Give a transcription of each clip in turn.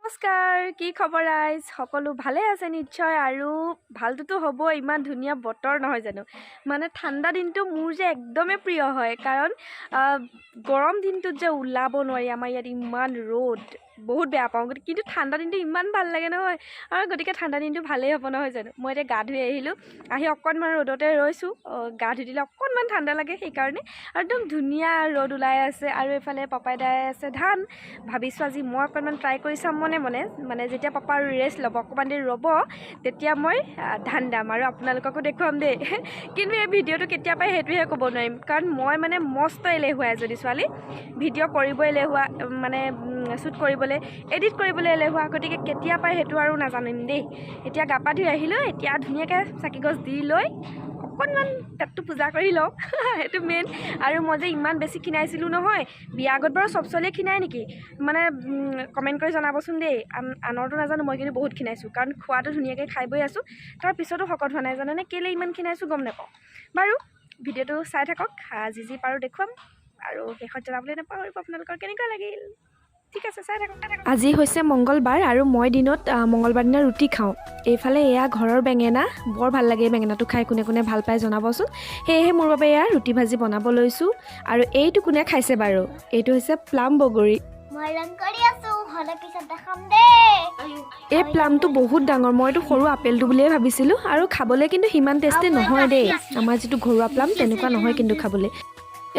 নমস্কাৰ, কি খবৰ ৰাইজ? সকলো ভালে আছে নিশ্চয় আৰু ভালটোতো হ'ব। ইমান ধুনীয়া বতৰ নহয় জানো? মানে ঠাণ্ডা দিনটো মোৰ যে একদমেই প্ৰিয় হয়, কাৰণ গৰম দিনটোত যে ওলাব নোৱাৰি। আমাৰ ইয়াত ইমান ৰ'দ, বহুত বেয়া পাওঁ। কিন্তু ঠাণ্ডা দিনটো ইমান ভাল লাগে নহয়, আৰু গতিকে ঠাণ্ডা দিনটো ভালেই হ'ব নহয় জানো? মই এতিয়া গা ধুই আহিলোঁ, আহি অকণমান ৰ'দতে ৰৈছোঁ। গা ধুই দিলে অকণমান ঠাণ্ডা লাগে সেইকাৰণে। আৰু একদম ধুনীয়া ৰ'দ ওলাই আছে, আৰু এইফালে পাপাই দাই আছে ধান। ভাবিছোঁ আজি মই অকণমান ট্ৰাই কৰি চাম মানে যেতিয়া পাপাৰ ৰেষ্ট ল'ব, অকণমান দেৰি ৰ'ব, তেতিয়া মই ধান দাম আৰু আপোনালোককো দেখুৱাম দেই। কিন্তু এই ভিডিঅ'টো কেতিয়া পাই সেইটোহে ক'ব নোৱাৰিম, কাৰণ মই মানে মস্ত এলেহুৱা এজনী ছোৱালী। ভিডিঅ' কৰিবলৈ এলেহুৱা, মানে শ্বুট কৰিবলৈ, এডিট কৰিবলৈ এলেহুৱা। গতিকে কেতিয়া পাই সেইটো আৰু নাজানিম দেই। এতিয়া গা পা ধুই আহিলোঁ, এতিয়া ধুনীয়াকৈ চাকি গছ দি লৈ অকণমান পেটটো পূজা কৰি লওঁ। সেইটো মেইন। আৰু মই যে ইমান বেছি ক্ষীণাইছিলোঁ নহয়। বিয়া আগত বাৰু চব ছোৱালীয়ে ক্ষীণাই নেকি? মানে কমেণ্ট কৰি জনাবচোন দেই। আনৰতো নাজানো, মই কিন্তু বহুত ক্ষীণাইছোঁ, কাৰণ খোৱাটো ধুনীয়াকৈ খাই বৈ আছোঁ। তাৰ পিছতো শকত হোৱা নাই, জানেনে? কেলৈ ইমান ক্ষীণাইছোঁ গম নাপাওঁ। বাৰু ভিডিঅ'টো চাই থাকক, যি পাৰোঁ দেখুৱাম, আৰু শেষত জনাবলৈ নাপাহৰিব আপোনালোকৰ কেনেকুৱা লাগিল। ঠিক আছে, চাই থাকক। আজি হৈছে মংগলবাৰ, আৰু মই দিনত মংগলবাৰ দিনা ৰুটি খাওঁ। এইফালে এয়া ঘৰৰ বেঙেনা, বৰ ভাল লাগে বেঙেনাটো খাই। কোনে কোনে ভাল পায় জনাবচোন। সেয়েহে মোৰ বাবে এয়া ৰুটি ভাজি বনাব লৈছোঁ। আৰু এইটো কোনে খাইছে বাৰু? এইটো হৈছে প্লাম বগৰী। এই প্লামটো বহুত ডাঙৰ, মইতো সৰু আপেলটো বুলিয়ে ভাবিছিলোঁ। আৰু খাবলৈ কিন্তু সিমান টেষ্টি নহয় দেই। আমাৰ যিটো ঘৰুৱা প্লাম তেনেকুৱা নহয় কিন্তু খাবলৈ।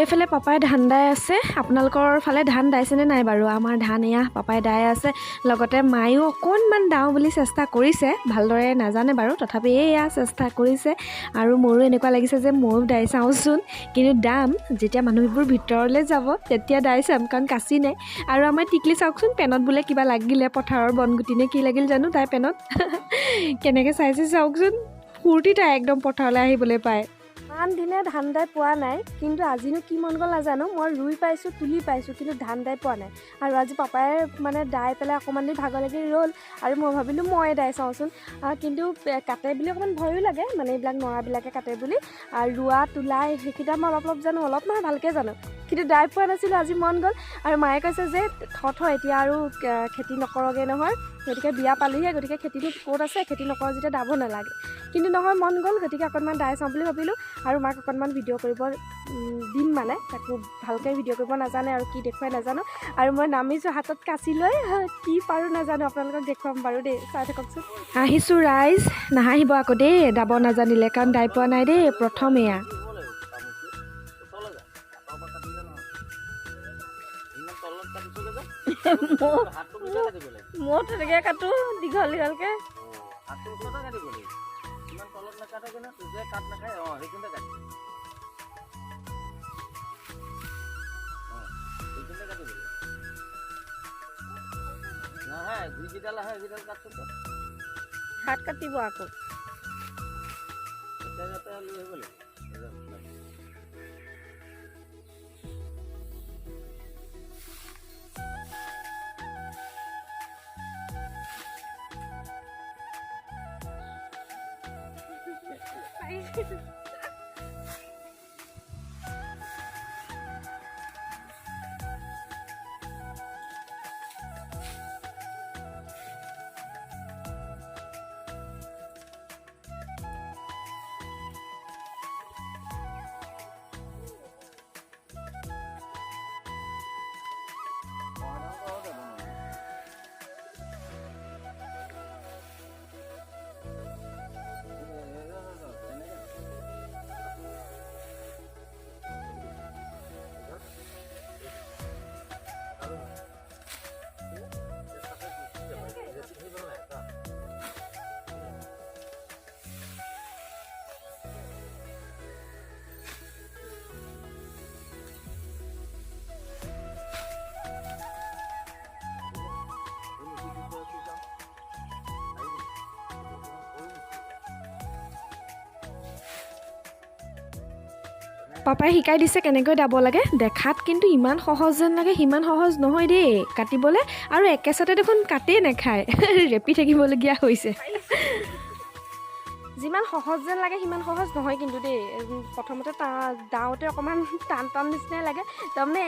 এইফালে পাপাই ধান দাই আছে। আপোনালোকৰ ফালে ধান দাইছেনে নাই বাৰু? আমাৰ ধান এয়া পাপাই দাই আছে। লগতে মায়েও অকণমান দাওঁ বুলি চেষ্টা কৰিছে, ভালদৰে নাজানে বাৰু, তথাপি এয়া চেষ্টা কৰিছে। আৰু মোৰো এনেকুৱা লাগিছে যে ময়ো দাই চাওঁচোন। কিন্তু দাম যেতিয়া মানুহবোৰ ভিতৰলৈ যাব তেতিয়া দাই চাম, কাৰণ কাচি নাই। আৰু আমাৰ টিকলি চাওকচোন, পেনত বোলে কিবা লাগিলে, পথাৰৰ বনগুটি নে কি লাগিল জানো তাই পেনত। কেনেকৈ চাইছে চাওকচোন, ফূৰ্তি তাই একদম পথাৰলৈ আহিবলৈ পায়। ইমান দিনে ধান দাই পোৱা নাই, কিন্তু আজিনো কি মন গ'ল নাজানো। মই ৰুই পাইছোঁ, তুলি পাইছোঁ, কিন্তু ধান দাই পোৱা নাই। আৰু আজি পাপাই মানে দাই পেলাই অকণমান দেৰি ভাগৰ লাগি ৰ'ল, আৰু মই ভাবিলোঁ ময়ে দাই চাওঁচোন। কিন্তু কাটে বুলি অকণমান ভয়ো লাগে, মানে এইবিলাক নৰাবিলাকে কাটে বুলি। আৰু ৰোৱা তোলা সেইকেইটা মই অলপ জানো, অলপ নহয় ভালকৈ জানো, কিন্তু দাই পোৱা নাছিলোঁ। আজি মন গ'ল, আৰু মায়ে কৈছে যে থ এতিয়া আৰু খেতি নকৰগৈ নহয়, গতিকে বিয়া পালিহে, গতিকে খেতিটো ক'ত আছে, খেতি নকৰ যেতিয়া দাব নালাগে। কিন্তু নহয়, মন গ'ল, গতিকে অকণমান দাই চাওঁ বুলি ভাবিলোঁ। আৰু মাক অকণমান ভিডিঅ' কৰিব দিম, মানে তাকো ভালকৈ ভিডিঅ' কৰিব নাজানে আৰু কি দেখুৱাই নাজানো। আৰু মই নামিছোঁ হাতত কাচি লৈ, কি পাৰোঁ নাজানো, আপোনালোকক দেখুৱাম বাৰু দেই, চাই থাককচোন। আহিছোঁ ৰাইজ, নাহাঁহিব আকৌ দেই দাব নাজানিলে, কাৰণ দাই পোৱা নাই দেই, প্ৰথম এয়া। মই তেনেকৈ কাটো, দীঘল দীঘলকৈ। হাত কাটিব আকৌ। পাপাই শিকাই দিছে কেনেকৈ দাব লাগে। দেখাত কিন্তু ইমান সহজ যেন লাগে, সিমান সহজ নহয় দেই কাটিবলৈ। আৰু একেচাতে দেখোন কাটেই নাখায়, ৰেপি থাকিবলগীয়া হৈছে। যিমান সহজ যেন লাগে সিমান সহজ নহয় কিন্তু দেই প্ৰথমতে দাওঁতে অকণমান টান টান নিচিনাই লাগে তাৰমানে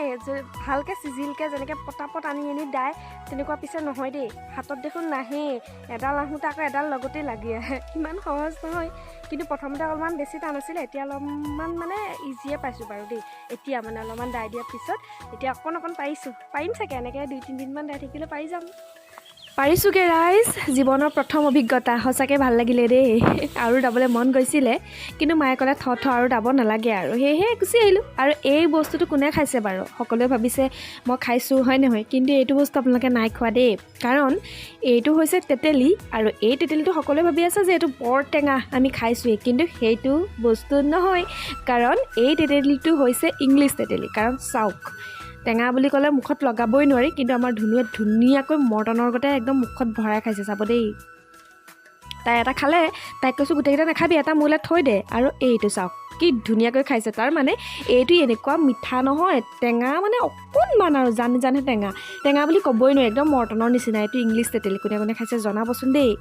ভালকৈ চিজিলকৈ যেনেকৈ পটাপট আনি দায় তেনেকুৱা পিছে নহয় দেই হাতত দেখোন নাহেই এডাল আহোঁতে আকৌ এডাল লগতেই লাগি আহে ইমান সহজ নহয় কিন্তু প্ৰথমতে অলপমান বেছি টান আছিলে এতিয়া অলপমান মানে ইজিয়ে পাইছোঁ বাৰু দেই এতিয়া মানে অলপমান দাই দিয়াৰ পিছত এতিয়া অকণ পাৰিম চাগে এনেকৈ 2-3 দিনমান দাই থাকিলে পাৰি যাম পাৰিছোঁগৈ ৰাইজ জীৱনৰ প্ৰথম অভিজ্ঞতা সঁচাকৈ ভাল লাগিলে দেই আৰু দাবলৈ মন গৈছিলে কিন্তু মায়ে ক'লে থ আৰু দাব নালাগে আৰু সেয়েহে গুচি আহিলোঁ আৰু এই বস্তুটো কোনে খাইছে বাৰু সকলোৱে ভাবিছে মই খাইছোঁ হয় নহয় কিন্তু এইটো বস্তু আপোনালোকে নাই খোৱা দেই কাৰণ এইটো হৈছে তেতেলী আৰু এই তেতেলীটো সকলোৱে ভাবি আছে যে এইটো বৰ টেঙা আমি খাইছোঁৱেই কিন্তু সেইটো বস্তু নহয় কাৰণ এই তেতেলীটো হৈছে ইংলিছ তেতেলী কাৰণ চাওক টেঙা বুলি ক'লে মুখত লগাবই নোৱাৰি কিন্তু আমাৰ ধুনীয়াকৈ মৰ্টনৰ গতে একদম মুখত ভৰাই খাইছে চাব দেই তাই এটা খালে তাইক কৈছোঁ গোটেইকেইটা নাখাবি এটা মোলৈ থৈ দে আৰু এইটো চাওক কি ধুনীয়াকৈ খাইছে তাৰ মানে এইটো এনেকুৱা মিঠা নহয় টেঙা মানে অকণমান আৰু জানে টেঙা বুলি ক'বই নোৱাৰি একদম মৰ্টনৰ নিচিনা এইটো ইংলিছ তেতেলী কোনে খাইছে জনাবচোন দেই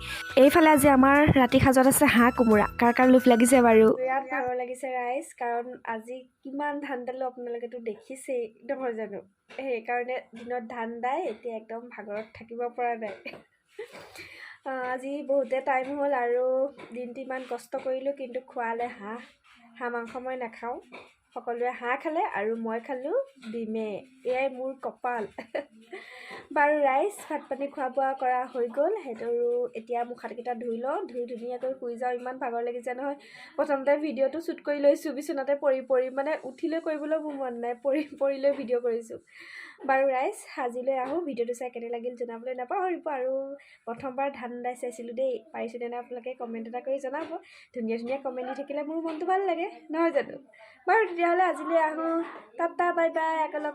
এইফালে আজি আমাৰ ৰাতি সাজত আছে হাঁহ কোমোৰা কাৰ লোভ লাগিছে বাৰু বিৰাট ভাগৰ লাগিছে ৰাইজ কাৰণ আজি কিমান ধান দালোঁ আপোনালোকেতো দেখিছেই নহয় জানো সেইকাৰণে দিনত ধান দাই এতিয়া একদম ভাগৰত থাকিব পৰা নাই আজি বহুতে টাইম হ'ল আৰু দিনটো ইমান কষ্ট কৰিলোঁ কিন্তু খোৱালে হাঁহ মাংস মই নাখাওঁ সকলোৱে হাঁহ খালে আৰু মই খালোঁ ডিমে এয়াই মোৰ কপাল বাৰু ৰাইজ ভাত পানী খোৱা বোৱা কৰা হৈ গ'ল সেইটো এতিয়া মুখ হাতকেইটা ধুই লওঁ ধুই ধুনীয়াকৈ শুই যাওঁ ইমান ভাগৰ লাগিছে নহয় প্ৰথমতে ভিডিঅ'টো শ্বুট কৰি লৈছোঁ বিচনাতে পৰি মানে উঠি লৈ কৰিবলৈ মোৰ মন নাই পৰি লৈ ভিডিঅ' কৰিছোঁ বাৰু ৰাইজ আজিলৈ আহোঁ ভিডিঅ'টো চাই কেনে লাগিল জনাবলৈ নাপাহৰিব আৰু প্ৰথমবাৰ ধান দাই চাইছিলোঁ দেই পাৰিছোঁ তেনে আপোনালোকে কমেণ্ট এটা কৰি জনাব ধুনীয়া কমেণ্ট দি থাকিলে মোৰ মনটো ভাল লাগে নহয় জানো বাৰু তেতিয়াহ'লে আজিলৈ আহোঁ টাটা বাই বাই একেলগ